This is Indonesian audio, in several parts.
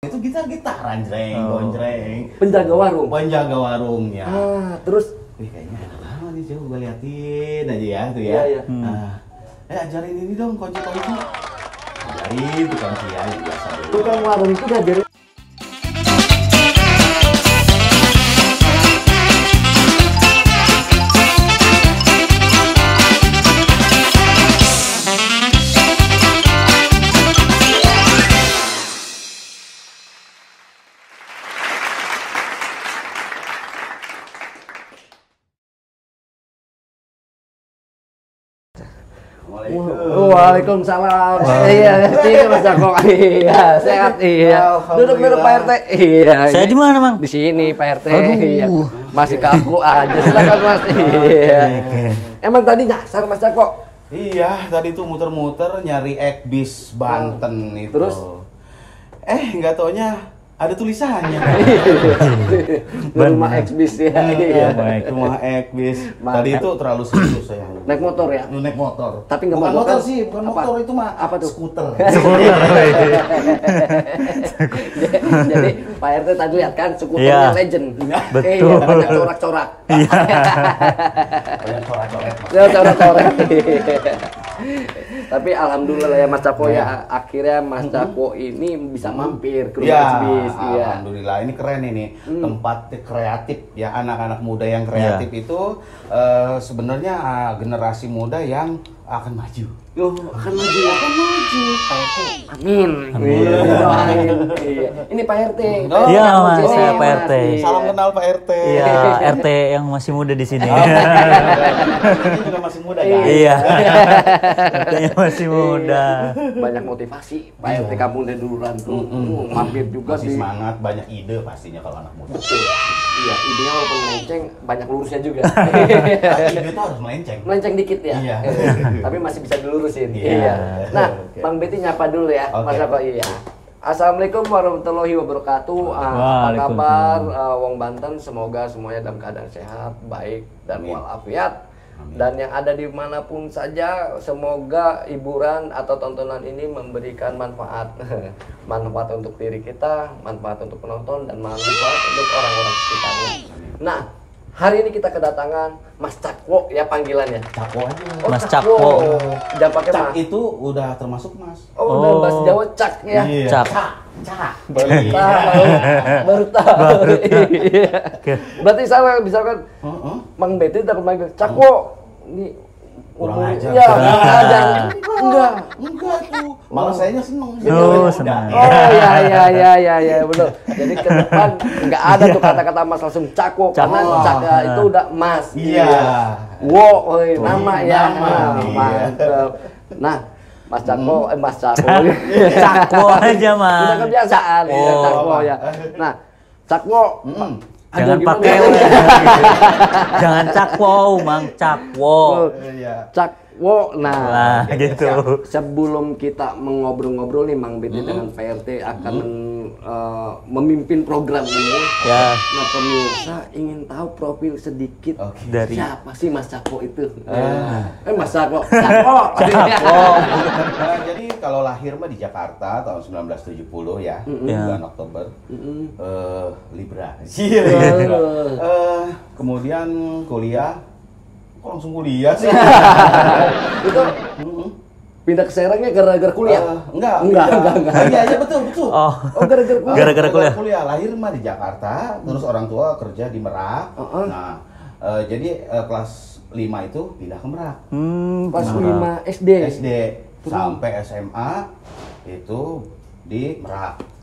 Itu gitar-gitar anjreng, gonjreng. Penjaga warung. Penjaga warungnya. Terus kayaknya enak banget nih, coba gue liatin aja ya tuh ya. Iya, iya. Ajarin ini dong kunci-kunci. Ajarin tukang kiai biasa dulu. tukang warung itu ngajarin. Waalaikumsalam. Iya, sini Mas Joko. Iya, sehat. Iya. Duduk Pak RT. Iya. Saya di mana, Mang? Di sini Pak RT. Iya. Masih kaku aja. Silakan Mas. Iya. Emang tadi nyasar Mas Joko? Iya, tadi tuh muter-muter nyari Ekbis Banten itu. Terus? Nggak taunya ada tulisannya. Rumah Ekbis ya. Iya. Rumah Ekbis. Tadi itu terlalu serius saya. Naik motor ya? Naik motor. Tapi nggak bukan mogok motor kan? sih, bukan Apa? motor itu mah. Apa tuh? Skuter. Jadi Pak RT tadi lihat kan skuternya Iya. legend. Betul. Iya, banyak corak-corak. Banyak coret-coret. Corak-corak. Tapi alhamdulillah ya Mas Cako ya, akhirnya Mas Cako ini bisa mampir ke rumah Ekbis. Iya. Alhamdulillah ini keren ini tempat kreatif ya, anak-anak muda yang kreatif itu sebenarnya generasi muda yang akan maju. Akan maju. Amin. Amin. Doain. Iya. Ini Pak RT. Iya, Mas, Ini, saya Pak Mas. RT. Iya. Salam kenal Pak RT. Iya, RT yang masih muda di sini. Ini juga masih muda ya. Iya. RT-nya masih muda. Banyak motivasi Pak RT kampung Deduluran tuh. Mampir juga Masih di. semangat, banyak ide pastinya kalau anak muda. Betul. Iya, idenya walaupun melenceng, banyak lurusnya juga. Ide itu harus melenceng. Melenceng dikit ya. Iya. Tapi masih bisa dilurusin. Iya. Nah, Oke. Bang Betty nyapa dulu ya, Oke. Mas Joko. Iya. Assalamualaikum warahmatullahi wabarakatuh. Apa kabar Wong Banten? Semoga semuanya dalam keadaan sehat, baik dan Amin. walafiat. Amin. Dan yang ada dimanapun saja, semoga hiburan atau tontonan ini memberikan manfaat. Manfaat untuk diri kita, manfaat untuk penonton, dan manfaat untuk orang-orang sekitarnya. Nah, hari ini kita kedatangan Mas Cakwo ya panggilannya. Cako aja. Mas Cakwo. Jangan pakai Cak Mas. itu udah termasuk Mas. Oh, udah bahasa Jawa Cak ya. Iya. Cak. Cak. Baru tahu. Baru tahu. Iya. Berarti saya misalkan Mang Betty udah panggil Cakwo. Ini Kurang ajar. Iya, kurang ajar. Enggak. Enggak tuh. Malah sayanya seneng. Senang. Oh ya betul. Jadi ke depan nggak ada tuh kata-kata Mas langsung Cakwo karena Caka itu udah Mas. Iya. Wo, nama ya. Nama. Mantap. Nah, Mas Cakwo, Mas Cakwo. Cakwo aja, Mas. Udah kebiasaan ya Cakwo ya. Nah, Cakwo. Jangan gimana pakai ya? Jangan Cakwo, Mang, Cakwo. Iya. Cakwo. Nah, gitu. sebelum kita mengobrol-ngobrol nih Mang Betty dengan PRT akan memimpin program ini. Ya. Nah, pemirsa ingin tahu profil sedikit Oke. Dari siapa sih Mas Cakwo itu? Mas Cakwo. Cakwo. Jadi kalau lahir mah di Jakarta tahun 1970 ya, bulan Oktober. Libra. Kemudian kuliah. Kok langsung kuliah sih? Itu pindah ke Serangnya gara-gara kuliah? Enggak. Iya, betul. Oh, Gara-gara kuliah. Gara-gara kuliah. Lahir mah di Jakarta, terus orang tua kerja di Merak. Nah, jadi kelas 5 itu pindah ke Merak. Pas 5 SD. SD sampai SMA itu di Merak.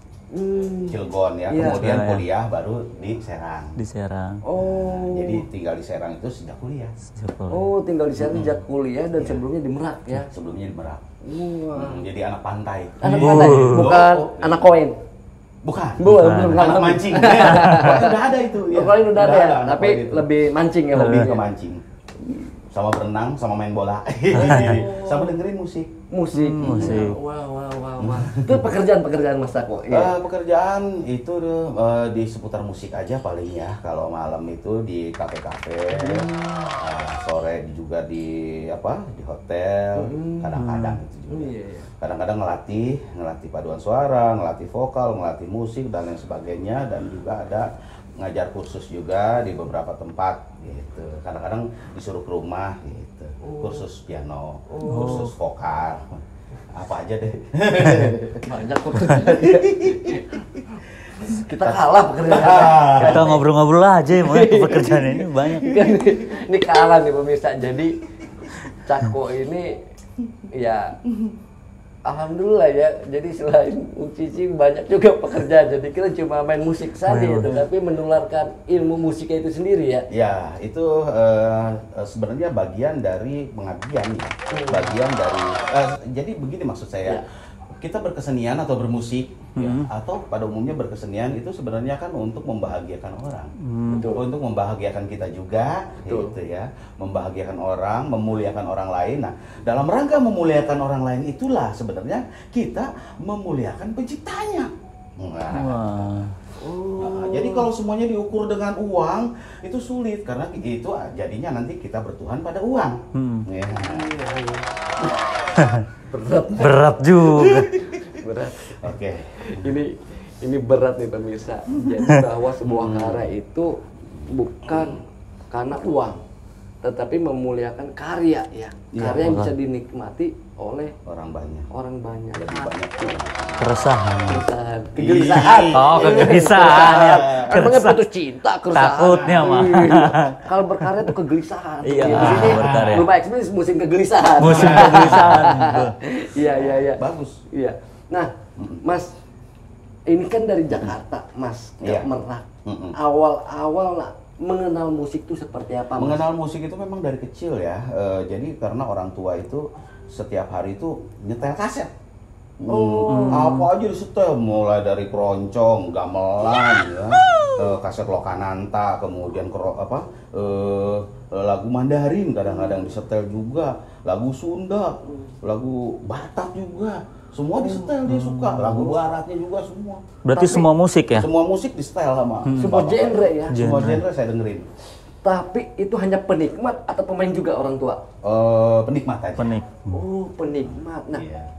Cilegon ya, Iya. kemudian Iya. kuliah baru di Serang. di Serang. Oh. Jadi tinggal di Serang itu sejak kuliah. Oh, tinggal di sana sejak kuliah dan sebelumnya di Merak ya. Sebelumnya di Merak. Wah. Jadi anak pantai. Anak pantai, bukan anak koin. Bukan. Belum Anak mancing. Udah ada itu. Ya. Koin udah ada ya, anak tapi koin itu. lebih mancing ya lebih hobinya. ke mancing. Sama berenang, sama main bola. Sama dengerin musik. Musik. Musik. Wah. Itu pekerjaan Mas Cakwo. Iya. Pekerjaan itu di seputar musik aja paling ya. Kalau malam itu di kafe-kafe, sore juga di hotel, kadang-kadang itu juga. Iya. Kadang-kadang ngelatih paduan suara, ngelatih vokal, ngelatih musik dan lain sebagainya, dan juga ada ngajar kursus juga di beberapa tempat gitu. Kadang-kadang disuruh ke rumah gitu. Kursus piano, kursus vokal. Apa aja deh. Banyak pekerjaan. Kita kalah pekerjaan. Kita ngobrol-ngobrol aja ya, pekerjaan ini banyak. Ini kalah nih pemirsa. Jadi Cakwo ini ya alhamdulillah ya. Jadi selain Cici banyak juga pekerjaan. Jadi kita cuma main musik saja ya, tapi menularkan ilmu musiknya itu sendiri ya. Ya, itu sebenarnya bagian dari pengabdian ya. Bagian dari jadi begini maksud saya. Kita berkesenian atau bermusik ya, atau pada umumnya berkesenian itu sebenarnya kan untuk membahagiakan orang. Untuk membahagiakan kita juga gitu ya. Membahagiakan orang, memuliakan orang lain. Nah, dalam rangka memuliakan orang lain itulah sebenarnya kita memuliakan penciptanya. Nah, jadi kalau semuanya diukur dengan uang itu sulit karena itu jadinya nanti kita bertuhan pada uang. Ya. Berat juga. Berat. Oke. Ini berat nih pemirsa. Jadi bahwa sebuah karya itu bukan karena uang, tetapi memuliakan karya ya. Karya yang bisa dinikmati oleh Orang banyak. Lebih banyak. Keresahan. Kegelisahan. Oh, kegelisahan ya. Emangnya putus cinta, keresahan. Takutnya mah. Kalau berkarya itu kegelisahan. Iya, Di sini berkarya. Rumah Ekspres musim kegelisahan. Musim kegelisahan. Iya. Bagus. Iya. Nah, Mas, ini kan dari Jakarta, Mas, ke Iya. Merak. Awal-awal mengenal musik itu seperti apa, Mas? Mengenal musik itu memang dari kecil ya. Jadi karena orang tua itu setiap hari itu nyetel kaset. Apa aja disetel, mulai dari keroncong, gamelan, ya, kaset Lokananta, kemudian lagu Mandarin kadang-kadang disetel juga, lagu Sunda, lagu Batak juga, semua disetel dia suka, lagu Baratnya juga semua. Berarti semua musik ya? Semua musik disetel sama Semua genre ya? Semua genre saya dengerin. Tapi itu hanya penikmat atau pemain juga orang tua? Penikmat aja. Oh, penikmat. Nah, Iya.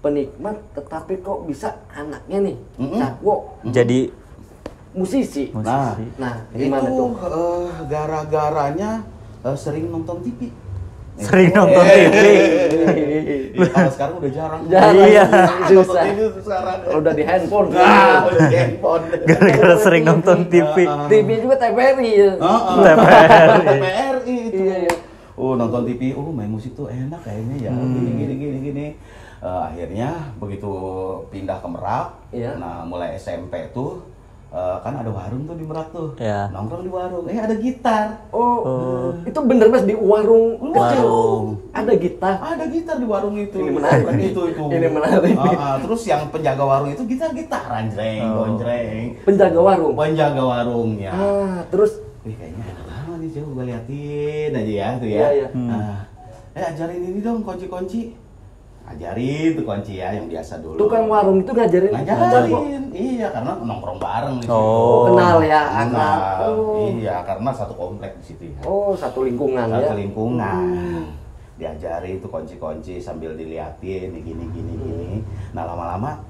penikmat tetapi kok bisa anaknya nih, Cakwo, Jadi musisi. Nah, gimana itu tuh? gara-garanya sering nonton TV. sering nonton TV. Kalau sekarang udah jarang. Iya. Nonton Susah. TV sekarang. Kalau udah di handphone. Udah di handphone. Gara-gara sering nonton TV. TV juga TVRI ya. TVRI itu. Iya. Nonton TV, main musik tuh enak kayaknya ya. Gini. Akhirnya begitu pindah ke Merak, Iya. nah mulai SMP tuh kan ada warung tuh di Merak tuh. Iya. Nongkrong di warung, ada gitar. Itu bener Mas di warung kecil. Warung. Ada gitar. Ada gitar di warung itu. Ini menarik. Itu. Ini menarik. Terus yang penjaga warung itu gitar-gitaran, gonjreng. Penjaga warung. Penjaga warungnya. Terus Kayaknya enak banget nih, coba gue liatin aja ya tuh ya. Iya. Ajarin ini dong kunci-kunci. Ajarin tuh kunci ya yang biasa dulu. tukang warung itu ngajarin. Ngajarin. Iya, karena nongkrong bareng di situ. Kenal ya, Kenal. akrab. Iya, karena satu komplek di situ ya. Satu lingkungan ya. Satu lingkungan. Diajari tuh kunci-kunci sambil diliatin gini. Nah, lama-lama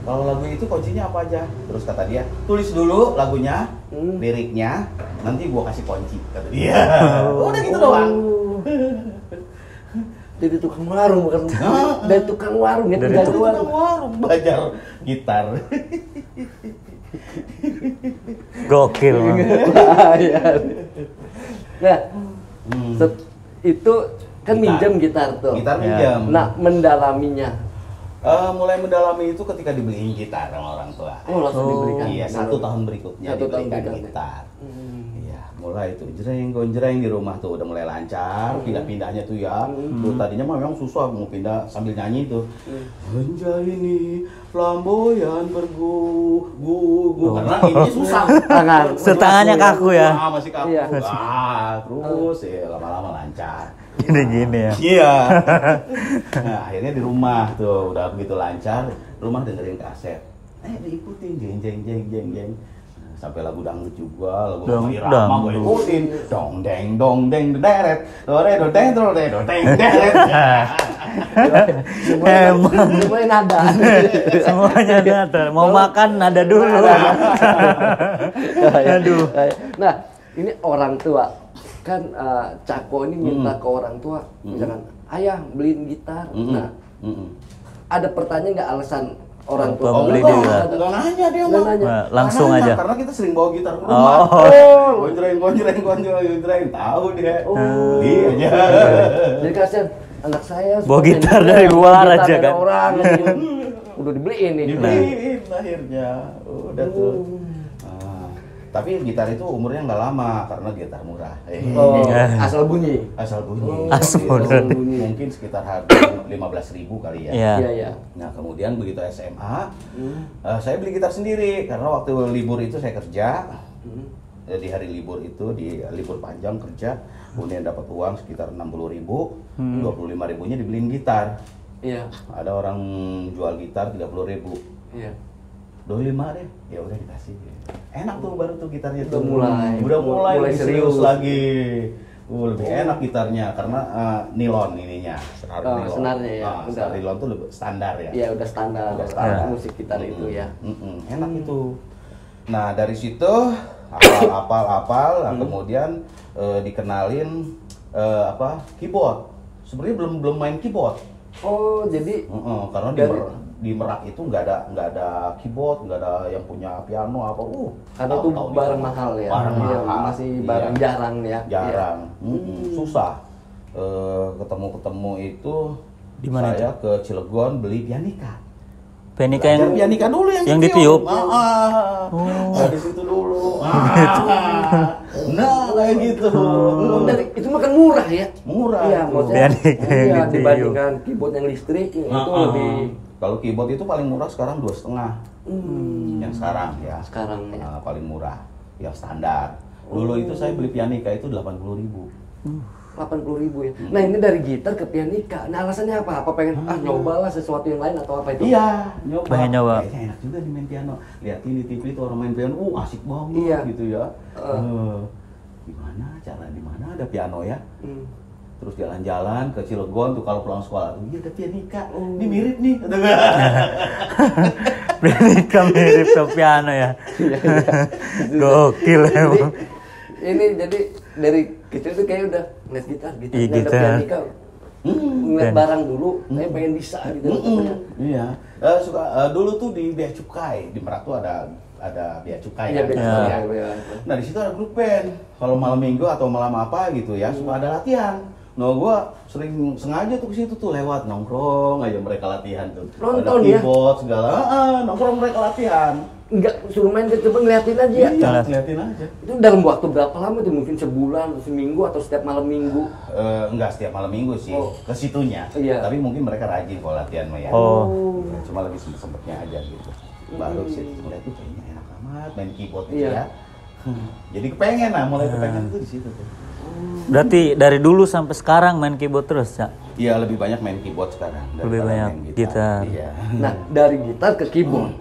kalau lagu itu kuncinya apa aja? Terus kata dia, tulis dulu lagunya, liriknya, nanti gua kasih kunci, kata dia. Udah gitu doang. Dari tukang warung bukan? Dari tukang warung ya. Dari tukang warung belajar gitar. Gokil. Nah, itu kan minjem gitar tuh. Gitar minjem. Nah, mendalaminya. Mulai mendalami itu ketika dibeliin gitar sama orang tua. Langsung diberikan. Iya, 1 tahun berikutnya Satu tahun diberikan berikutnya. gitar. Iya, mulai tuh jreng di rumah tuh udah mulai lancar, pindah-pindahnya tuh ya. Tuh tadinya mah memang susah mau pindah sambil nyanyi tuh. Senja ini flamboyan bergugu. Karena ini susah. Setangannya kaku ya. Masih kaku. Iya. Terus ya lama-lama lancar. Gini-gini ya. Iya. Nah, akhirnya di rumah tuh udah begitu lancar, rumah dengerin kaset. Diikutin jeng. Sampai lagu dangdut juga, lagu Dang- Irama gue dangdut. ikutin. Dong deng deret, do deng deret. Semuanya nada. Semuanya nada. Mau makan nada dulu. Aduh. Nah, ini orang tua kan Cako ini minta ke orang tua, misalkan ayah beliin gitar. Nah, ada pertanyaan nggak alasan orang tua Tua beli Oh, juga. Enggak nanya dia Nggak mah. nanya. Nah, langsung Nggak nanya, aja. karena kita sering bawa gitar ke rumah. Oh. Gonjreng, tahu dia. Beli aja. Jadi kasihan anak saya Bawa suka gitar main dari gitar, luar gitar aja dari kan. orang udah dibeliin nih. Dibeliin akhirnya. Udah tuh. Tapi gitar itu umurnya nggak lama karena gitar murah. Oh, asal bunyi. Asal bunyi. Asal Gitu. bunyi. Mungkin sekitar harga 15.000 kali ya. Iya. Iya, iya. Nah kemudian begitu SMA, saya beli gitar sendiri karena waktu libur itu saya kerja. Di hari libur itu, di libur panjang kerja, kemudian dapat uang sekitar 60.000, 25.000-nya dibeliin gitar. Iya. Ada orang jual gitar 30.000. Iya. 25 deh, ya udah dikasih. Enak tuh baru tuh gitarnya tuh. Udah mulai lebih serius serius. lagi. Lebih enak gitarnya karena nilon ininya, senar nilon. Senarnya ya, udah. Senar nilon tuh lebih standar ya. Iya, udah standar, Udah standar. musik gitar itu ya. Enak itu. Nah dari situ apal, nah, kemudian dikenalin keyboard. Sebenarnya belum main keyboard. Oh, jadi Karena di Merak itu nggak ada keyboard, nggak ada yang punya piano apa. karena itu tahun-tahun barang itu. mahal ya. Barang Iya, mahal. masih Iya. barang jarang ya. Jarang. Susah. Ketemu itu Di mana saya ke Cilegon beli pianika. Pianika Belajar yang pianika dulu yang ditiup. Di situ dulu. Nah, kayak gitu. Itu makan murah ya. Murah. Iya, tuh. maksudnya Pianika yang iya, ditiup. dibandingkan keyboard yang listrik itu lebih Kalau keyboard itu paling murah sekarang 2,5. Yang sekarang ya. sekarang ya. Paling murah, yang standar. Dulu itu saya beli pianika itu 80.000. 80.000 ya. Nah, ini dari gitar ke pianika. Nah, alasannya apa? Apa pengen nyobalah sesuatu yang lain atau apa itu? Iya, nyoba. Pengen nyoba. Kayaknya enak juga nih main piano. Lihatin di TV itu orang main piano, asik banget Iya. gitu ya. Di mana ada piano ya? Terus jalan-jalan ke Cilegon tuh kalau pulang sekolah tuh, iya ada pianika. Ini mirip nih. Pianika mirip ke piano ya. Gokil emang. Ini jadi dari kecil tuh kayak udah ngeliat gitar, Iya, ada gitar. pianika. Ngeliat barang dulu, kayak pengen bisa gitu. Iya. Dulu tuh di Bea Cukai di Merak tuh ada Bea Cukai Iya, kan? beda. Ya. Iya. Nah di situ ada grup band. Kalau malam minggu atau malam apa gitu ya, suka ada latihan. Nah gua sering sengaja tuh ke situ tuh lewat nongkrong aja mereka latihan tuh. Nonton ada ya? keyboard segala, nongkrong mereka latihan. Enggak suruh main coba ngeliatin aja ya. Iya, ngeliatin aja. Itu dalam waktu berapa lama tuh? Mungkin sebulan, atau seminggu, atau setiap malam minggu? Enggak setiap malam minggu sih, Oh. ke situnya. Iya. Tapi mungkin mereka rajin kalau latihan mah ya. Oh. Cuma lagi sempet-sempetnya aja gitu. Baru sih ngeliat tuh kayaknya enak amat main keyboard itu Iya. ya. Jadi kepengen lah, mulai kepengen tuh di situ tuh. Berarti dari dulu sampai sekarang main keyboard terus ya? Iya lebih banyak main keyboard sekarang. Lebih daripada banyak main gitar. Iya. Nah, dari gitar ke keyboard.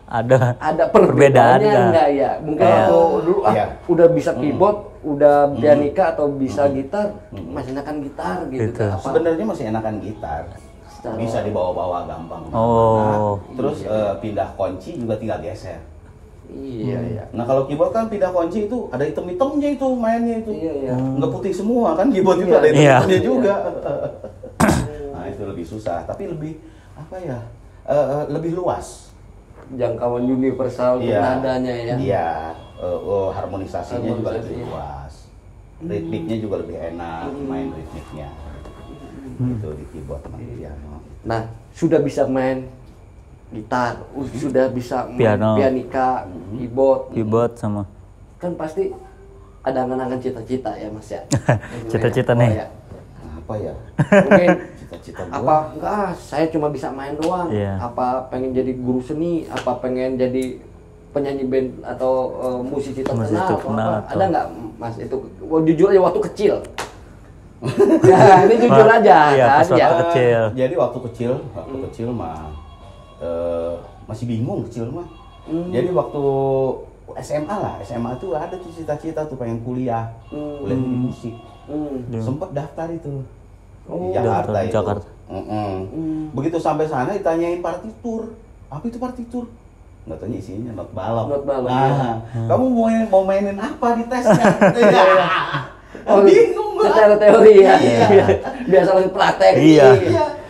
Ada perbedaannya nggak? enggak ya? Mungkin Iya. waktu dulu Iya. udah bisa keyboard, udah pianika atau bisa gitar, masih enakan gitar gitu. Gitu. Apa? Sebenarnya masih enakan gitar. Secara- Bisa dibawa-bawa gampang. Oh. Terus pindah kunci juga tinggal geser. Iya, iya. Nah kalau keyboard kan pindah kunci itu ada item-itemnya itu mainnya itu. Iya, iya. Nggak putih semua kan keyboard itu Iya. ada item-itemnya Iya. juga. Nah itu lebih susah, tapi lebih apa ya? Lebih luas. Jangkauan universal untuk nadanya ya. Iya. Harmonisasinya juga lebih Harmonisasi. luas. Ritmiknya juga lebih enak main ritmiknya. Itu di keyboard sama piano. Nah, sudah bisa main gitar, sudah bisa main Piano. pianika, Keyboard sama kan pasti ada angan-angan cita-cita ya Mas ya. Cita-cita Oh, nih. ya. Apa ya? Mungkin Cita-cita apa enggak saya cuma bisa main doang. Iya. Apa pengen jadi guru seni, apa pengen jadi penyanyi band atau musisi terkenal, Musisi atau terkenal apa? atau- Ada nggak Mas itu? Jujur aja waktu kecil. Nah, ini jujur aja Iya, kan pas waktu ya. kecil. Jadi waktu kecil mah masih bingung kecil mah. Jadi waktu SMA lah, SMA tuh ada tuh cita-cita tuh pengen kuliah di musik. Sempet daftar itu di Jakarta itu. Jakarta. Begitu sampai sana ditanyain partitur, apa itu partitur? Nggak tanya isinya not balap. Nah, kamu mau mainin apa di tesnya? Oh, bingung gua. Secara teori ya. Iya. Biasa lagi praktek. Iya.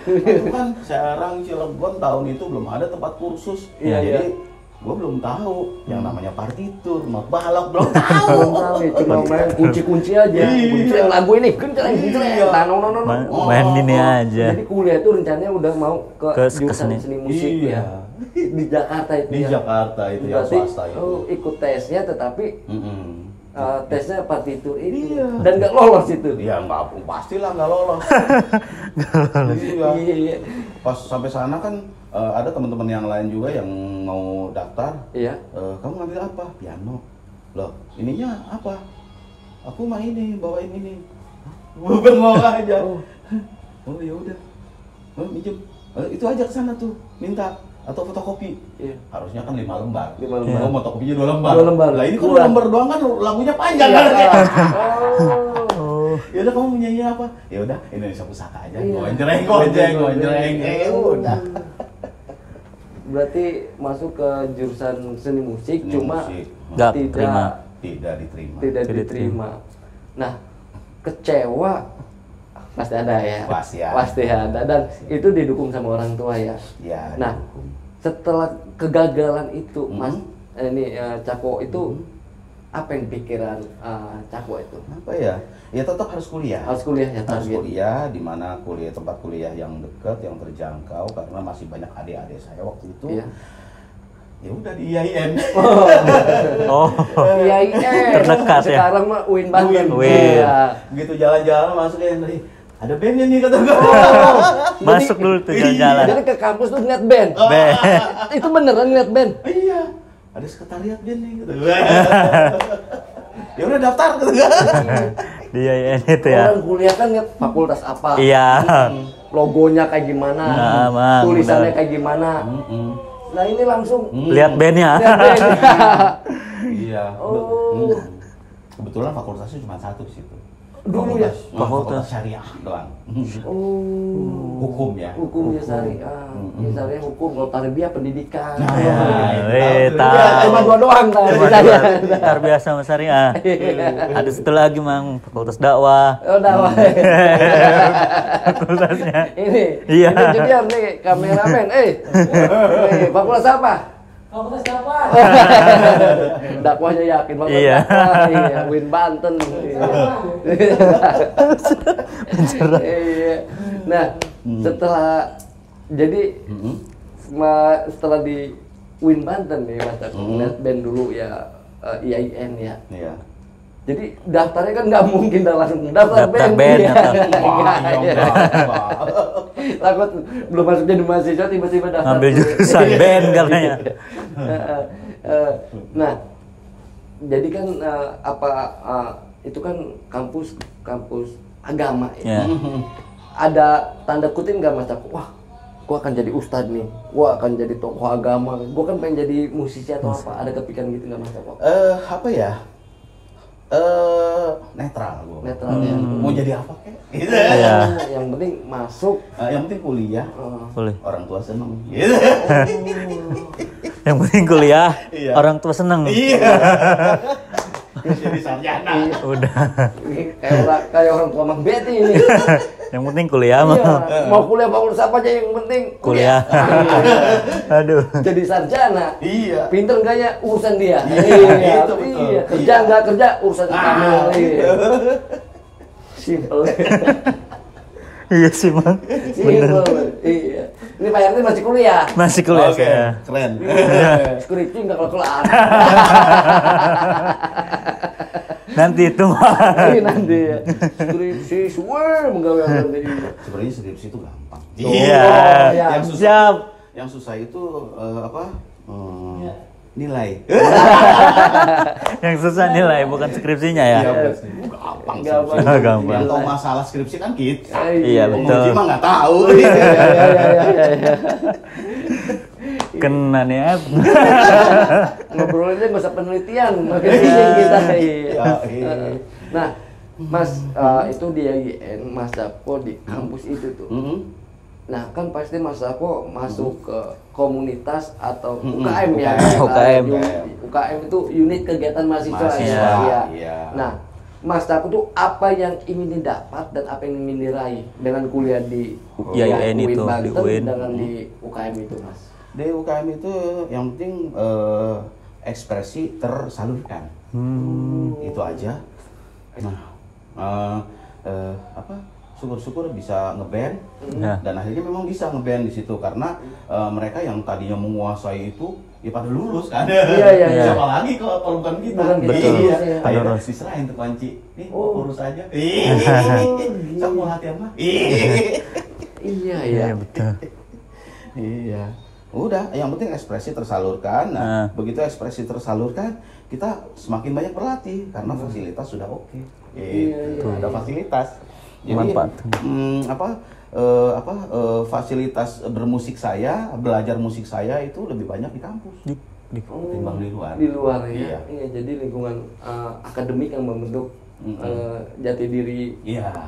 Itu kan Serang, Cilegon tahun itu belum ada tempat kursus. Iya, Jadi gua belum tahu yang namanya partitur, not balap belum tahu. Belum tahu ya, cuma main kunci-kunci aja. Kunci yang lagu ini, kunci. Main ini aja. Jadi kuliah itu rencananya udah mau ke jurusan kesini. seni musik Iya. ya. Di Jakarta itu Di ya. Jakarta itu yang Berarti swasta itu. ikut tesnya tetapi tesnya partitur itu Iya. dan nggak lolos itu. Iya nggak, pastilah nggak lolos. Iya. Pas sampai sana kan ada teman-teman yang lain juga yang mau daftar. Iya. Kamu ngambil apa? Piano. Loh, ininya apa? Aku mah ini, bawain ini. Bengong aja. Oh ya udah. Minjem. Itu aja ke sana tuh, minta atau fotokopi. Iya. Harusnya kan 5 lembar. 5 lembar. Oh, fotokopinya 2 lembar. 2 lembar. Lah ini kan 2 Kurang. lembar doang kan lagunya panjang Iya. kan. Oh. Ya udah kamu mau nyanyi apa? Ya udah Indonesia Pusaka aja. Iya. Gonjreng. Udah. Berarti masuk ke jurusan seni musik Seni cuma musik. Nggak tidak terima. Tidak diterima. tidak Tidak diterima. Nah, kecewa pasti ada ya. Pasti ada. ada dan itu didukung sama orang tua ya. Ya. Nah, setelah kegagalan itu, Mas Hmm. Cako itu apa yang pikiran Cako itu? Apa ya? Ya tetap harus kuliah. Harus kuliah ya, Harus target. kuliah di mana tempat kuliah yang dekat, yang terjangkau karena masih banyak adik-adik saya waktu itu. Iya. Ya udah di IAIN. Oh. IAIN. Terdekat ya? Sekarang mah UIN Banten. Win. Iya. Begitu jalan-jalan masuknya ada bandnya nih kata gue. Masuk dulu tuh jalan-jalan. Jadi ke kampus tuh ngeliat band. Band. Itu beneran ngeliat band. Iya. Ada sekretariat band nih kata gue. Ya udah daftar kata gue. Di IAIN itu ya. Orang kuliah kan ngeliat fakultas apa. Iya. Logonya kayak gimana. Nah, Bang, tulisannya bener. kayak gimana. Nah ini langsung Lihat bandnya. lihat band. Iya. Oh. Kebetulan fakultasnya cuma satu di situ. Dulu ya? Fakultas syariah doang. Oh. Hukum ya. Hukumnya syariah. Misalnya hukum, kalau tarbiyah pendidikan. Cuma dua doang Luar biasa Mas Arya. Ada satu lagi Mang, Fakultas Dakwah. Oh, dakwah. Fakultasnya. Ini. Iya. Ini junior nih, kameramen. Fakultas apa? Fakultas dakwah. Dakwahnya yakin banget. Iya. Iya, Win Banten. Iya. Nah, setelah jadi setelah di Win Banten nih Mas Cako, lihat band dulu ya IAIN ya. Iya. Jadi daftarnya kan nggak mungkin langsung daftar band. band, Iya. Takut belum masuk jadi mahasiswa tiba-tiba daftar. Ambil jurusan band katanya. Nah, jadi kan itu kan kampus agama ya. Ada tanda kutip nggak Mas Cako? Wah, gua akan jadi ustadz nih, gua akan jadi tokoh agama, gua kan pengen jadi musisi atau apa? Ada kepikiran gitu nggak Mas Cako? Apa ya? Netral gua. Netral ya. Mau jadi apa kek? Gitu. Iya. Yang penting masuk. Yang penting kuliah. Boleh. Orang tua seneng. Gitu. Yang penting kuliah, Iya. orang tua seneng. Iya. Jadi sarjana. Udah. Kayak orang tua Mang Betty ini. Yang penting kuliah mah. Iya. Mau kuliah fakultas apa aja yang penting Kuliah. Aduh. Jadi sarjana. Iya. Pinter enggaknya urusan dia. Iya, itu betul. Iya. Kerja enggak kerja urusan kamu. Iya. Simple. Iya sih Mang. Bener. Simple. Iya. Ini Pak RT masih kuliah. Masih kuliah Oke, saya. keren. Skripsi enggak kelar. Nanti itu mah. Ini nanti ya. Skripsi suwe menggawe nanti. Sebenarnya skripsi itu gampang. Iya. ya. Yang susah, Siap. yang susah itu nilai. Yang susah nilai bukan skripsinya ya. Iya, gampang. Gampang. skripsi. Gampang. Yang tahu masalah skripsi kan kita. Iya betul. Penguji mah nggak tahu. Iya. Kena nih, Ap. Ngobrolnya nggak usah penelitian, makin pusing kita. Iya. Nah, Mas, itu di IGN, Mas Dapo di kampus itu tuh. Nah, kan pasti Mas Dapo masuk ke komunitas atau UKM ya. UKM. UKM itu unit kegiatan mahasiswa. Mahasiswa, Ya. iya. Nah, Mas Dapo tuh apa yang ingin didapat dan apa yang ingin diraih dengan kuliah di IAIN UIN itu, di Banten UIN. dengan di UKM itu, Mas? Di UKM itu yang penting ekspresi tersalurkan. Itu aja. Nah, syukur-syukur bisa ngeband Ya. dan akhirnya memang bisa ngeband di situ karena mereka yang tadinya menguasai itu ya pada lulus kan. Iya. Siapa lagi kalau bukan kita? Bukan kita. Betul. Iya. Akhirnya diserahin tuh kunci. Nih, urus aja. Saya mau latihan mah. Iya. Iya, betul. Iya. Udah, yang penting ekspresi tersalurkan. Nah, begitu ekspresi tersalurkan, kita semakin banyak berlatih karena fasilitas sudah oke. Ada fasilitas. Jadi Manfaat. fasilitas bermusik saya, belajar musik saya itu lebih banyak di kampus ketimbang di luar. Di luar ya. Iya. Iya, jadi lingkungan akademik yang membentuk jati diri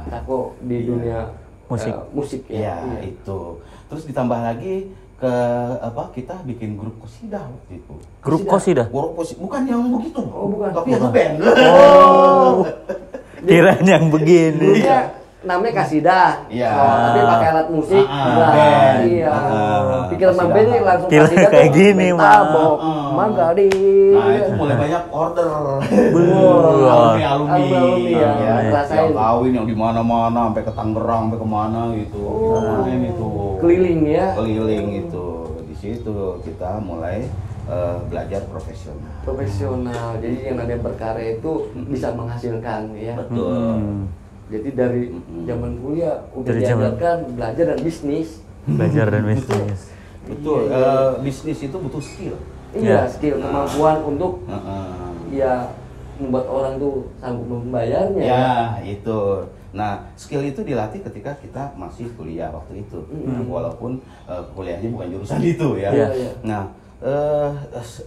Tako di dunia musik ya. Iya, itu. Terus ditambah lagi kita bikin grup qosidah waktu itu. Grup qosidah? Grup qosidah, bukan yang begitu. Oh, bukan. Tapi yang ngeband. Kirain yang begini. Dulunya namanya kasidah. Iya. Tapi pakai alat musik. band. Iya. Pikiran Qasidah. Mabel nih langsung Kira kasidah kayak tuh, gini, Mentabok, Mak. Magadi. Nah, itu mulai banyak order. Alumni Alumni ya. Yang Rasain. kawin yang di mana-mana sampai ke Tangerang, sampai kemana gitu. Kita main itu. Keliling ya. Keliling itu. Di situ kita mulai belajar profesional. Jadi yang namanya berkarya itu bisa menghasilkan ya. Betul. Jadi dari zaman kuliah udah Dari zaman- diajarkan belajar dan bisnis. Belajar dan bisnis. Betul. Iya. Bisnis itu butuh skill. Iya, Ya. skill kemampuan untuk Heeh. ya membuat orang tuh sanggup membayarnya. Ya, itu. Nah, skill itu dilatih ketika kita masih kuliah waktu itu. Nah, walaupun kuliahnya bukan jurusan itu ya. Iya. Nah,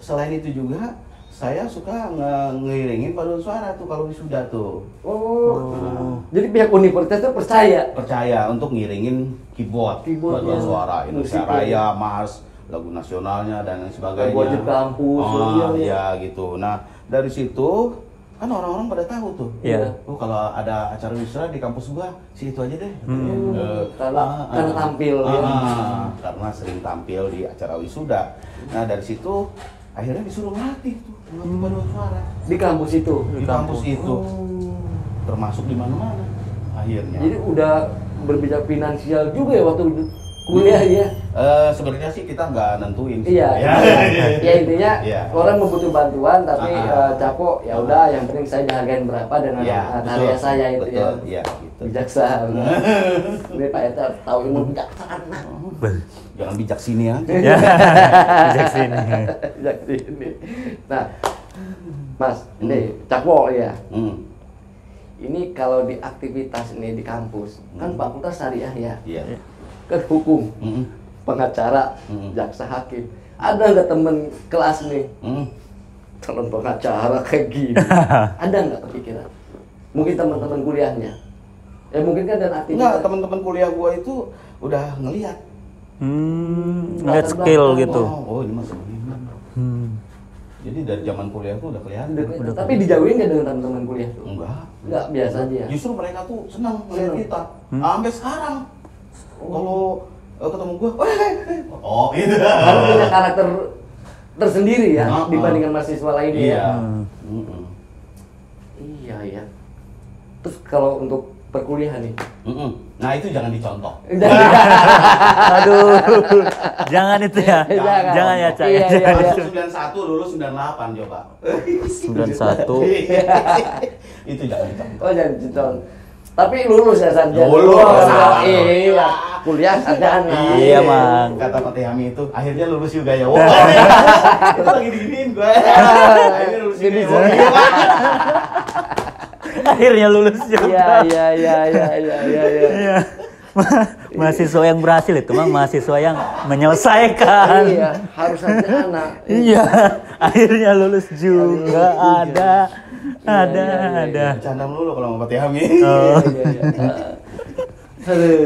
selain itu juga saya suka ngeiringin paduan suara tuh kalau wisuda tuh. Jadi pihak universitas tuh Percaya untuk ngiringin keyboard paduan ya. suara Indonesia Musik, Raya, Mars, lagu nasionalnya dan lain sebagainya. Wajib kampus. Iya gitu. Nah, dari situ kan orang-orang pada tahu tuh. Iya. Kalau ada acara wisuda di kampus gua, si itu aja deh. Karena tampil ya. Karena sering tampil di acara wisuda. Nah, dari situ akhirnya disuruh ngelatih tuh paduan suara Di kampus itu. di kampus itu. Termasuk di mana-mana akhirnya. Jadi udah berbicara finansial juga ya waktu kuliah ya. Sebenarnya sih kita nggak nentuin sih. Iya. Ya intinya Iya. orang membutuh bantuan tapi Capo ya udah yang penting saya dihargain berapa dengan karya saya itu ya. Betul, iya gitu. Bijaksana. Ini Pak Eta tahu ilmu bijaksana. Jangan bijak sini aja. Ya. Bijak sini. Bijak sini. Nah, Mas, ini Capo ya. Ini kalau di aktivitas ini di kampus, kan fakultas syariah ya. Iya. Kan hukum, pengacara, jaksa hakim. Ada nggak temen kelas nih calon pengacara kayak gini? Ada nggak kepikiran? Mungkin teman-teman kuliahnya. Ya mungkin kan dan aktivitas. Enggak, teman-teman kuliah gua itu udah ngelihat. Ngeliat skill gitu. Oh, ini masih begini. Jadi dari zaman kuliah tuh udah kelihatan. Tapi dijauhin nggak dengan teman-teman kuliah tuh? Enggak. Biasa aja. Justru mereka tuh senang melihat kita. Sampai sekarang. Kalau ketemu gua, oh itu. Karena punya karakter tersendiri ya dibandingkan mahasiswa lainnya. Iya. Iya ya. Terus kalau untuk perkuliahan nih. Nah itu jangan dicontoh. Aduh. Jangan itu ya. Jangan ya, Cak. Iya, iya, iya. 91 lulus 98 coba. 91. Itu jangan dicontoh. Oh jangan dicontoh. Tapi lulus ya sarjana. Lulus. Iya. Kuliah sarjana. Iya, Mang. Kata Pak Tehami itu akhirnya lulus juga ya. Wah. Itu lagi diginiin gue. Akhirnya lulus juga. Akhirnya lulus juga. Iya. Iya. mahasiswa yang berhasil itu Mang, mahasiswa yang menyelesaikan. Iya, harus ada anak. Iya, akhirnya lulus juga. Ada. Bercanda melulu kalau mau Pak Yami.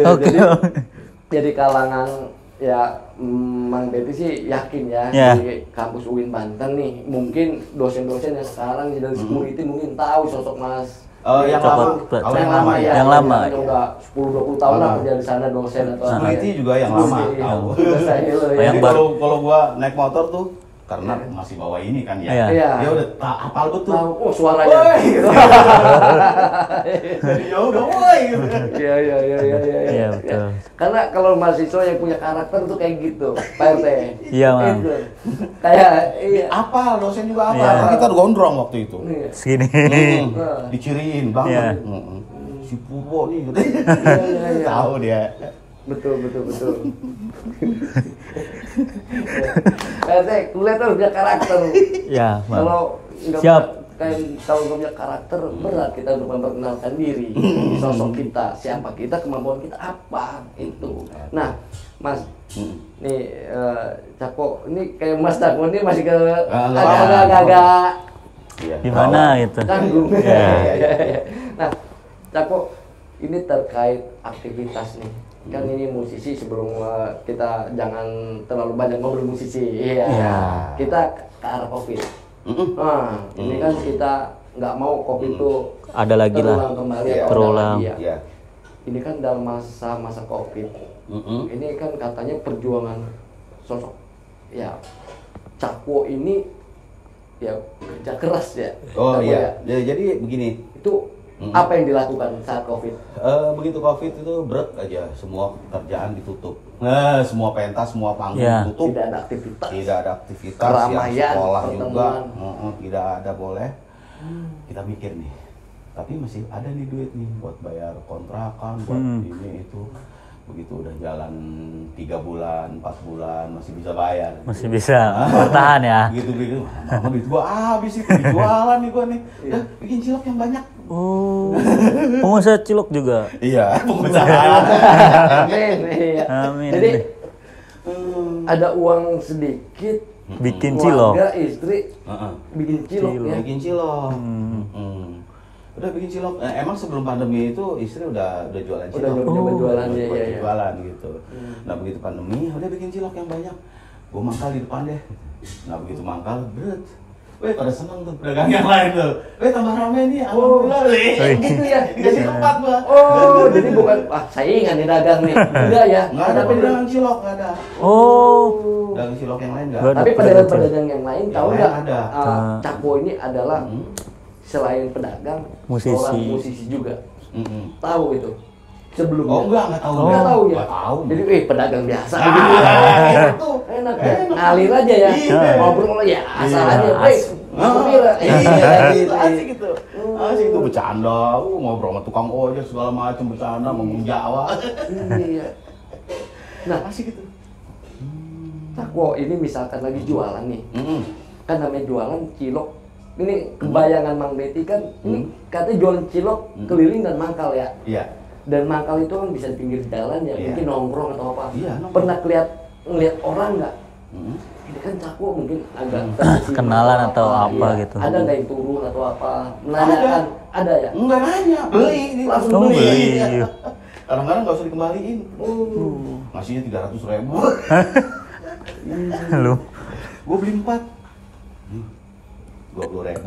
Oke. Jadi kalangan ya Mang Betty sih yakin ya Ya. di kampus UIN Banten nih, mungkin dosen-dosen yang sekarang dari security mungkin tahu sosok Mas. Yang lama, Coba, kalau yang lama ya. Yang lama. Udah 10-20 tahun lah kerja di sana dosen atau apa. Security juga yang lama, Iya, tahu. udah saya loh ya. Yang Jadi baru. kalau gua naik motor tuh karena masih bawa ini kan ya. Iya. Iya. Ya udah hafal betul. Tahu, oh suaranya. Woi. Jadi ya udah woi gitu. Iya. Iya, betul. Karena kalau mahasiswa yang punya karakter tuh kayak gitu, Pak RT. Iya, Mang. Itu. Kayak iya. Apa dosen juga apa? Iya. Kita gondrong waktu itu. Iya. Segini. Diciriin banget. Si Pupo nih. Iya. Tahu dia. Betul. RT, kuliah tuh punya karakter. Ya, Mang. Kalau nggak Siap. kalau nggak punya karakter berat kita untuk memperkenalkan diri, sosok kita, siapa kita, kemampuan kita apa itu. Nah, Mas, nih Cako, ini kayak Mas Cako ini masih ke agak-agak Iya. Gimana gitu? canggung. Iya. Nah, Cako, ini terkait aktivitas nih. Kan ini musisi, sebelum kita jangan terlalu banyak ngobrol musisi. Iya. Iya. Kita ke arah Covid. Nah, ini kan kita nggak mau Covid itu Ada lagi lah. terulang kembali atau ada Terulang. lagi ya. Iya. Ini kan dalam masa Covid. Ini kan katanya perjuangan sosok ya Cakwo ini ya kerja keras ya. Oh Cakwo iya. ya. Jadi begini. Itu apa yang dilakukan saat Covid? Begitu Covid itu berat aja, semua kerjaan ditutup. Nah, semua pentas, semua panggung Iya. ditutup. Tidak ada aktivitas. Tidak ada aktivitas, Keramaian, yang sekolah juga, pertemuan. tidak ada boleh. Kita mikir nih, tapi masih ada nih duit nih buat bayar kontrakan, buat ini itu. Begitu udah jalan 3 bulan, 4 bulan masih bisa bayar. Masih bisa bertahan ya. Gitu. Mama duit gua habis itu dijualan nih gua nih. Dah bikin cilok yang banyak. Oh, pengusaha cilok juga. Iya, pengusaha. Amin. Iya. Amin. Jadi ada uang sedikit, Bikin cilok. keluarga, istri Heeh. bikin cilok ya. Bikin cilok. Udah bikin cilok. Emang sebelum pandemi itu istri udah jualan cilok. Udah nyoba jualan Udah ya. jualan gitu. Nah begitu pandemi udah bikin cilok yang banyak. Gua mangkal di depan deh. Nah begitu mangkal, berat. Weh pada seneng tuh pedagang yang lain tuh. Weh tambah rame nih, alhamdulillah. Gitu ya. Jadi tempat gua. Oh, jadi bukan saingan nih dagang nih. Enggak ya. Nggak ada Tapi pedagang cilok, nggak ada. Oh, Pedagang cilok yang lain nggak Nggak ada. tapi pedagang-pedagang yang lain Yang tahu lain nggak? ada. Cakwo ini adalah selain pedagang, Musisi. seorang musisi juga. Tahu itu sebelumnya. Oh enggak tahu. Nggak tahu ya. Nggak tahu. Jadi pedagang biasa Ah, gitu. itu. Enak ya. Ngalir aja ya. Iya. Ngobrol ya asal Iya. aja. Baik. Iya, asik gitu. Asik itu bercanda, ngobrol sama tukang ojek segala macam bercanda, ngomong Jawa. Iya. Nah, Asik gitu. Cakwo ini misalkan lagi jualan nih. Kan namanya jualan cilok. Ini kebayangan Mang Betty kan, ini katanya jualan cilok keliling dan mangkal ya. Iya. Dan mangkal itu kan bisa di pinggir jalan ya, Iya. mungkin nongkrong atau apa. Iya, nongkrong. Pernah ngeliat orang nggak? Ini kan Cakwo mungkin agak tersisih Kenalan atau apa iya. gitu. Ada nggak yang turun atau apa? Menanyakan, ada ya? Enggak nanya, beli ini langsung Oh, beli. beli. Kadang-kadang nggak usah dikembaliin. Oh. Ngasihnya 300.000. lu. Gue beli 4. 20.000.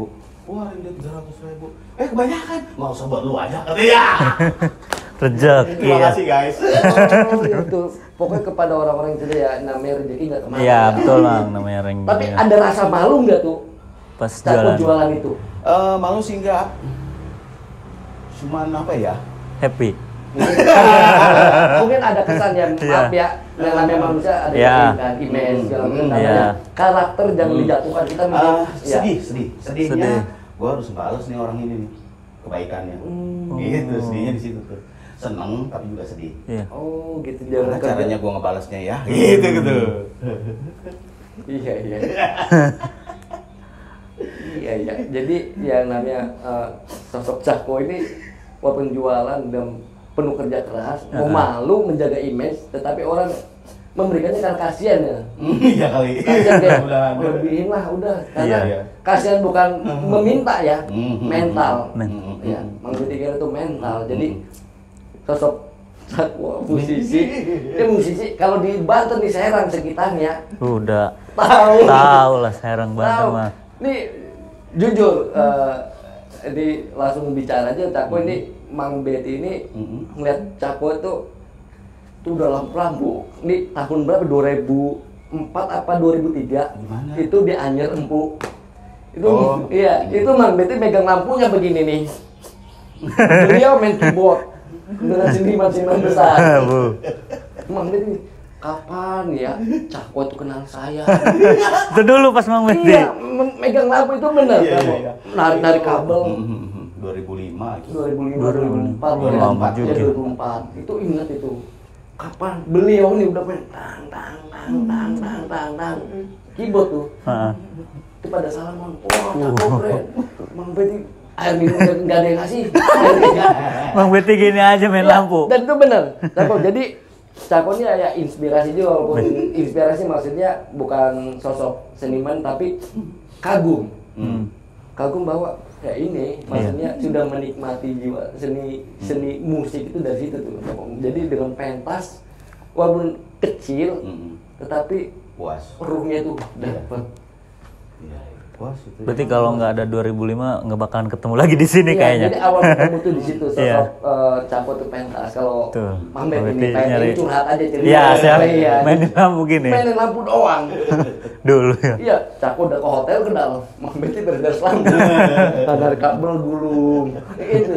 Wah, ini 300.000. Kebanyakan. Nggak usah buat lu aja. Iya. Rezeki Terima ya. kasih guys. Oh, gitu. Pokoknya kepada orang-orang yang tidak ya, namanya rezeki nggak kemana. Iya, betul Bang, namanya ring. Tapi ada rasa malu nggak tuh? Pas Cakwo jalan. jualan itu. Malu sih enggak. Cuman apa ya? Happy. Mungkin ada kesan ya, maaf ya, yang namanya manusia ada Iya. yang image segala macam. Iya. Namanya karakter jangan dijatuhkan kita mungkin. Ya. Sedihnya Sedih. gue harus balas nih orang ini nih kebaikannya. Gitu, sedihnya di situ tuh. Seneng tapi juga sedih. Iya. Oh gitu Gimana kerja. caranya gue ngebalasnya ya? Gitu. Iya. Iya. Jadi yang namanya sosok Cakwo ini walaupun jualan dan penuh kerja keras, mau malu menjaga image, tetapi orang memberikannya karena kasihan ya. Iya kali. Kasihan kayak Mudah-mudahan. lebihin lah udah, karena Iya. kasihan bukan meminta ya, mental. Men- Ya, Mang Beti itu mental. Jadi sosok wah, musisi, dia musisi. Kalau di Banten di Serang sekitarnya, Udah tahu lah Serang Banten tahu. mah. Nih jujur, ini langsung bicara aja. Cako ini Mang Beti ini ngeliat Cako itu udah lampu-lampu. Ini tahun berapa? 2004 apa 2003? Gimana? Itu di Anyer Empu. Itu Oh. iya, itu Mang Beti megang lampunya begini nih. Beliau main keyboard dengan seniman-seniman besar. Bu. Mang Beti, kapan ya Cako itu kenal saya? Itu dulu pas Mang Beti. Iya, megang lampu itu bener. Iya, Cako. iya. Narik kabel. 2005 itu. 2005, 2004, 2004 ya, juga. 2004. Itu ingat itu. Kapan beliau nih udah main tang keyboard tuh. Heeh. Itu pada salaman. Wah, Cako keren. Mang Beti air minum nggak ada yang ngasih. Mang Beti gini aja main Iya, lampu. Dan itu benar. Cako. Jadi Cako ini ya inspirasi juga, walaupun inspirasi maksudnya bukan sosok seniman tapi kagum. Kagum bahwa ya ini maksudnya sudah menikmati jiwa seni musik itu dari situ tuh. Jadi dengan pentas walaupun kecil tetapi Puas. ruhnya tuh dapat. Iya, puas itu. Berarti kalau nggak ada 2005 nggak bakalan ketemu lagi di sini Iya, kayaknya. jadi awal ketemu tuh di situ sosok Iya. Cako tuh pentas. Kalau Tuh, Mang Beti Mang ini Beti pengen nyari. curhat aja cerita. Iya, siap. Iya. Mainin lampu gini. Mainin lampu doang. Dulu ya. Iya, Cako udah ke hotel kendal. Mang Beti beres lampu. Dari kabel gulung. Itu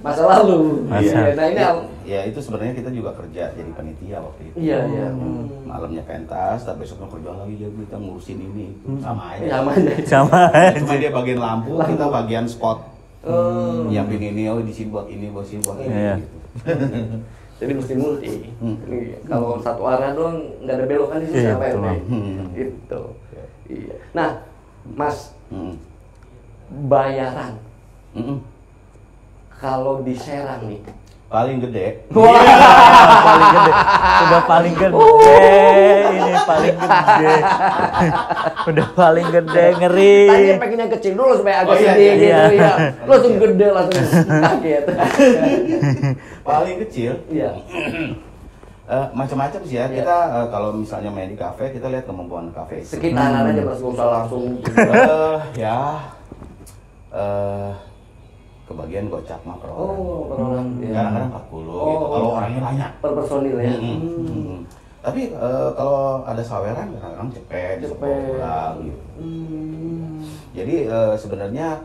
masa lalu. Masa. Iya, nah ini Ya itu sebenarnya kita juga kerja jadi panitia waktu itu. iya iya. Malamnya pentas, tapi besoknya kerja lagi ya kita ngurusin ini itu sama aja. Sama aja. Sama Cuma dia bagian lampu, kita bagian spot. Oh. Nyiapin ini, oh di sini buat ini, buat sini buat ini. Iya. Gitu. Jadi mesti multi. Iya. Kalau satu arah doang nggak ada belokan di situ Iya, siapa yang betul. main? Itu. Iya. Nah, Mas, Mm-mm. bayaran Mm-mm. kalau di Serang nih. Paling gede. paling gede. Udah paling gede. Ini paling gede. Udah paling gede ngeri. Tadi pengen yang kecil dulu supaya agak Oh, iya, sedih iya. gitu ya. Langsung gede langsung kaget. Paling kecil. Iya. Macam-macam sih ya. Kita kalau misalnya main di kafe, kita lihat kemampuan kafe. Sekitaran aja Mas, nggak usah langsung. Ya. Kebagian gocap mah per orang. Oh, per orang. Iya. Kadang-kadang 40 Oh, gitu. Kalau orangnya banyak. Per personil ya. Tapi kalau ada saweran kadang-kadang cepet, Cepet. pulang gitu. Jadi sebenarnya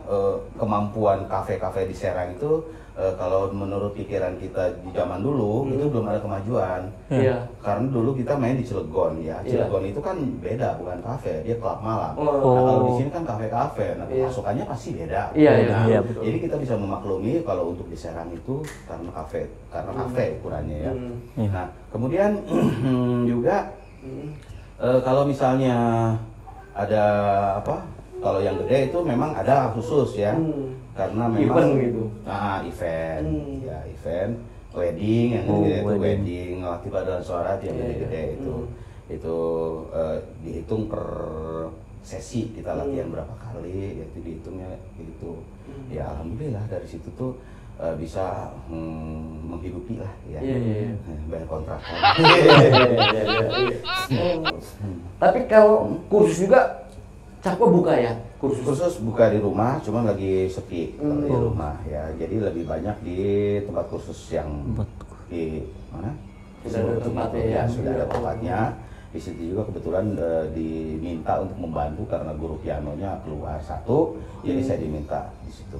kemampuan kafe-kafe di Serang itu kalau menurut pikiran kita di zaman dulu itu belum ada kemajuan. Iya. Karena dulu kita main di Cilegon ya. Iya. Cilegon itu kan beda, bukan kafe, dia klub malam. Oh. Nah, kalau di sini kan kafe-kafe, nah Iya. pemasukannya pasti beda. Iya, iya, Nah, iya, betul. jadi kita bisa memaklumi kalau untuk di Serang itu karena kafe ukurannya ya. Iya. Nah, kemudian juga kalau misalnya ada apa? Kalau yang gede itu memang ada khusus ya. Karena memang Event gitu. Event. Ya, event wedding yang Oh, gede itu wedding. wedding, latih paduan suara yang Iya, gede-gede iya. itu dihitung per sesi kita latihan berapa kali itu dihitungnya gitu. Ya alhamdulillah dari situ tuh bisa menghidupi lah ya. Iya, iya, iya. Bayar kontrakan. Tapi kalau kursus juga Cako buka ya? Kursus buka di rumah, cuman lagi sepi kalau di Oh. rumah ya. Jadi lebih banyak di tempat kursus yang di mana? Sudah ada tempatnya ya? Sudah ada tempatnya. Di situ juga kebetulan diminta untuk membantu karena guru pianonya keluar satu, jadi saya diminta di situ.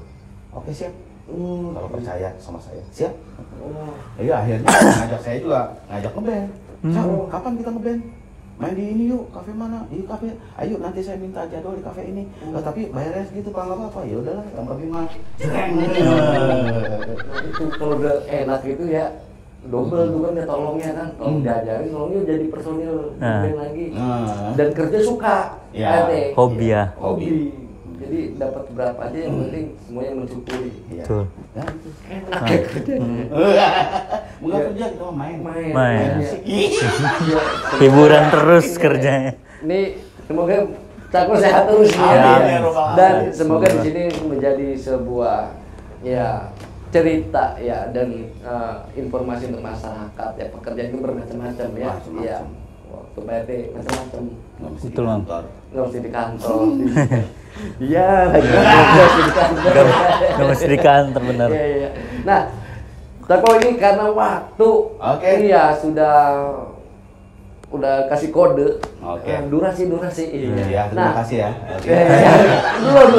Oke siap. Kalau percaya sama saya, siap. Iya akhirnya ngajak saya juga ngajak ngeband. Cak, kapan kita ngeband? Main di ini yuk, kafe mana? Di kafe. Ayo nanti saya minta jadwal di kafe ini. Tapi bayarnya segitu Pak, nggak apa-apa. Ya udahlah, yang penting mah. Itu kalau udah enak itu ya double tuh kan ya tolongnya kan, tolong diajarin, tolongnya jadi personil Nah. band lagi. Nah. Dan kerja suka, Ya. Ate. Hobi ya. Hobi. Jadi dapat berapa aja yang penting semuanya mensyukuri. Iya. Betul. Ya, itu. Enak ya kerjanya. Enggak kerja kita mah main. Main. Ya. Iya. Hiburan terus kerjanya. Ini semoga Cakro sehat terus Amin, ya. ya Robbal Dan Alamin. semoga di sini menjadi sebuah ya cerita ya dan informasi untuk masyarakat ya, pekerjaan itu bermacam-macam ya. Macam-macam. Iya. Waktu PRT macam-macam. Nggak mesti Betul, di Mang. kantor. Nggak mesti di kantor. Iya, lagi nggak mesti di kantor. Gak mesti di kantor bener. Iya, iya. Nah, Cakro ini karena waktu, Oke. iya udah kasih kode. Oke. Durasi. Ya, terima kasih ya. Oke. Belum.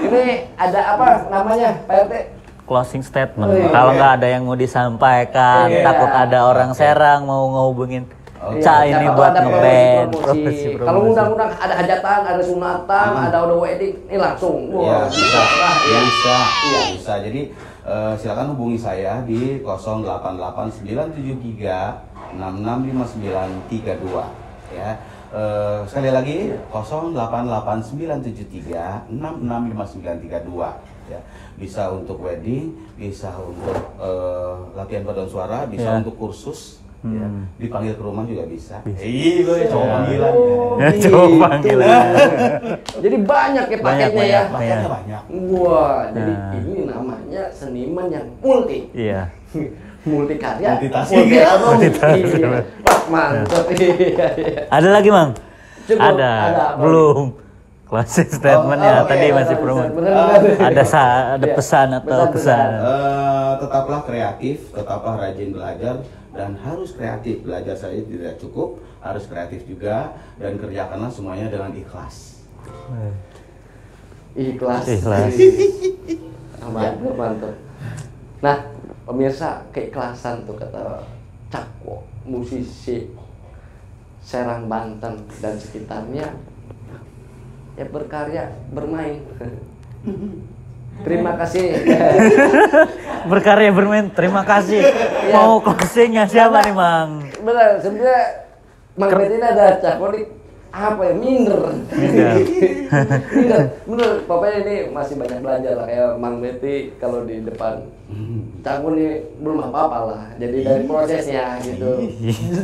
Ini ada apa namanya, Pak RT? Closing statement. Oh, iya. Kalau nggak ada yang mau disampaikan, Iya. takut ada orang Oke. Serang mau ngehubungin Oke. Ca Iya, ini siapa buat tahu ada ngeband. promosi. Kalau undang-undang ada hajatan, ada sunatan, ada wedding, ini langsung. Iya, bisa. lah, iya. Bisa. Iya. Bisa. Jadi silakan hubungi saya di 088973 665932 ya. Sekali lagi 088973 665932 ya. Bisa untuk wedding, bisa untuk latihan paduan suara, bisa Ya. untuk kursus ya. Dipanggil ke rumah juga bisa. Bisa. Iya, cowok panggilan. Ya, cowok panggilan. Jadi banyak ya paketnya ya. banyak. Paketnya Iya. banyak. Wah, jadi Nah. ini namanya seniman yang multi. Iya. Multi karya, Multitasking. Multitasking. Iya. Wah, mantap. Iya. Ada lagi, Mang? Cukup, Ada. ada apa? Belum. Closing statement ya. Oke, Tadi ada masih promo. benar-benar. Ada Iya. pesan atau Pesan-pesan. kesan. Tetaplah kreatif, tetaplah rajin belajar, dan harus kreatif. Belajar saja tidak cukup, harus kreatif juga, dan kerjakanlah semuanya dengan ikhlas. Ikhlas. Ikhlas. Mantap, mantap. Nah, pemirsa, keikhlasan tuh kata Cakwo, musisi Serang, Banten dan sekitarnya, ya berkarya, bermain. Terima kasih. Berkarya bermain. Terima kasih. Mau closingnya siapa nih, Mang? Benar, sebenarnya Mang Betty ini ada Cakwo nih, apa ya, minder. Minder. Bener, pokoknya ini masih banyak belajar lah ya Mang Betty kalau di depan. Cakwo nih belum apa-apa lah. Jadi dari prosesnya gitu.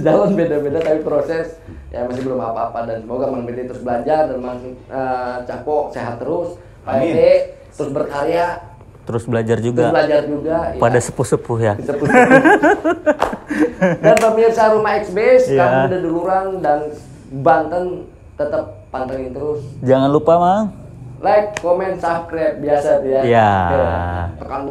Dalam beda-beda tapi proses ya masih belum apa-apa, dan semoga Mang Betty terus belajar dan Mang Cakwo sehat terus. Pak Amin. Ede terus berkarya, Terus belajar terus juga. belajar juga. Pada ya. sepuh-sepuh ya. Dan pemirsa Rumah X-Base, Iya. kamu udah duluran dan Banten tetap pantengin terus. Jangan lupa, Mang. Like, comment, subscribe biasa tuh ya. Iya. Oke. Tekan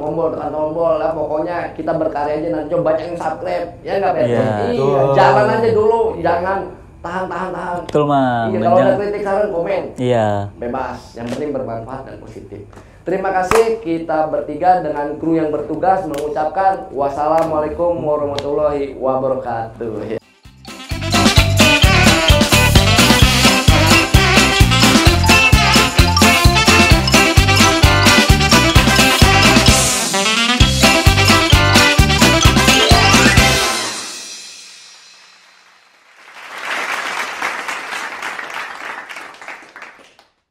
tombol lah, pokoknya kita berkarya aja, nanti coba banyak yang subscribe. Ya nggak Bet? Iya. Iya, Betul. jalan aja dulu, jangan tahan. Betul, Mang. Iya, Dan kalau ada jangan- kritik saran komen. Iya. Bebas, yang penting bermanfaat dan positif. Terima kasih, kita bertiga dengan kru yang bertugas mengucapkan wassalamualaikum warahmatullahi wabarakatuh.